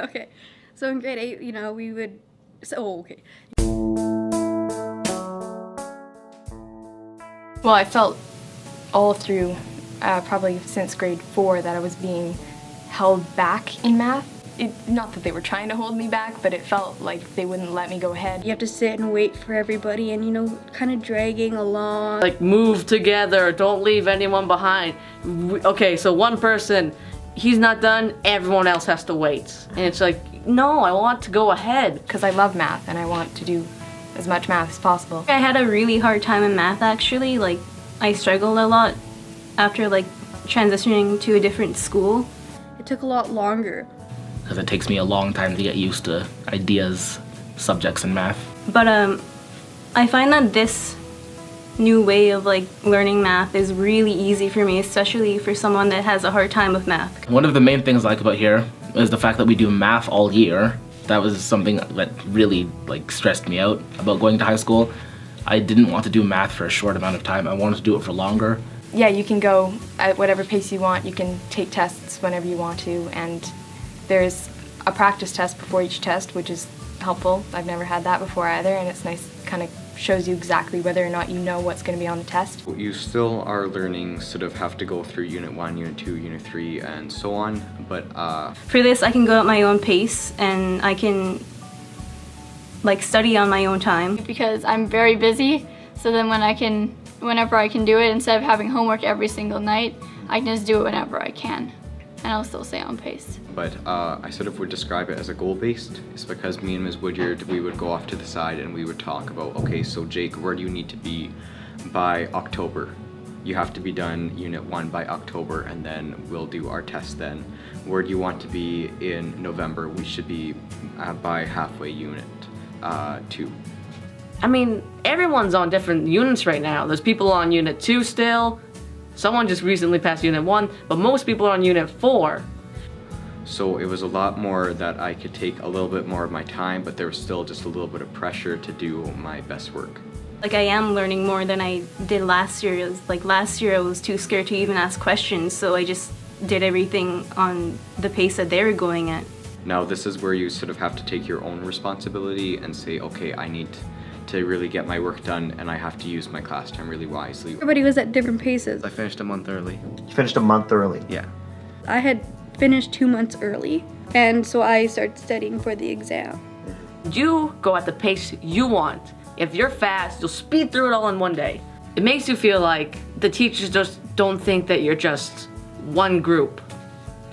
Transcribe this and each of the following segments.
Okay, so in grade 8, you know, we would, okay. Well, I felt all through, probably since grade 4, that I was being held back in math. Not that they were trying to hold me back, but it felt like they wouldn't let me go ahead. You have to sit and wait for everybody and, you know, kind of dragging along. Like, move together, don't leave anyone behind. Okay, so one person, he's not done, everyone else has to wait. And it's like, no, I want to go ahead. Because I love math and I want to do as much math as possible. I had a really hard time in math actually. Like, I struggled a lot after like transitioning to a different school. It took a lot longer. Because it takes me a long time to get used to ideas, subjects in math. But I find that this new way of like learning math is really easy for me, especially for someone that has a hard time with math. One of the main things I like about here is the fact that we do math all year. That was something that really like stressed me out about going to high school. I didn't want to do math for a short amount of time. I wanted to do it for longer. Yeah, you can go at whatever pace you want. You can take tests whenever you want to, and there's a practice test before each test, which is helpful. I've never had that before either, and it's nice, kind of shows you exactly whether or not you know what's going to be on the test. You still are learning, sort of have to go through Unit 1, Unit 2, Unit 3, and so on, but for this I can go at my own pace and I can like study on my own time. Because I'm very busy, so then whenever I can do it, instead of having homework every single night, I can just do it whenever I can. And I'll still stay on pace. But I sort of would describe it as a goal-based. It's because me and Ms. Woodyard, we would go off to the side and we would talk about, okay, so Jake, where do you need to be by October? You have to be done Unit 1 by October, and then we'll do our test then. Where do you want to be in November? We should be by halfway Unit 2. I mean, everyone's on different units right now. There's people on Unit 2 still. Someone just recently passed Unit 1, but most people are on Unit 4. So it was a lot more that I could take a little bit more of my time, but there was still just a little bit of pressure to do my best work. Like, I am learning more than I did last year. It was like last year I was too scared to even ask questions, so I just did everything on the pace that they were going at. Now this is where you sort of have to take your own responsibility and say, okay, I need to really get my work done and I have to use my class time really wisely. Everybody was at different paces. I finished a month early. You finished a month early? Yeah. I had finished 2 months early, and so I started studying for the exam. You go at the pace you want. If you're fast, you'll speed through it all in one day. It makes you feel like the teachers just don't think that you're just one group.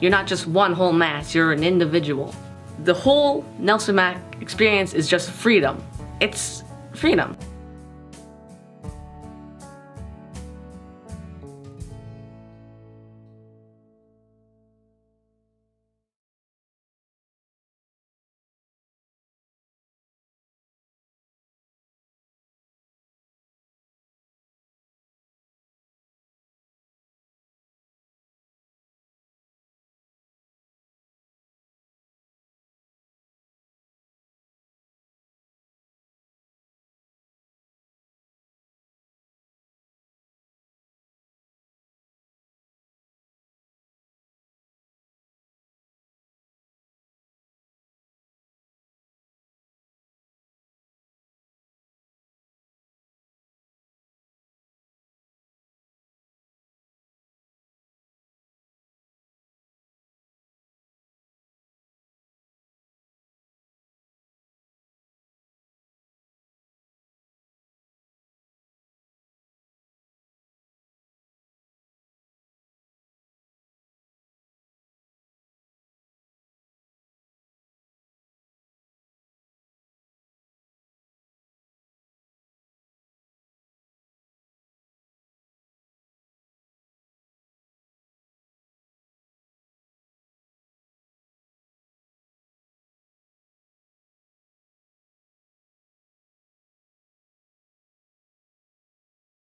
You're not just one whole mass, you're an individual. The whole Nelson Mack experience is just freedom. It's freedom.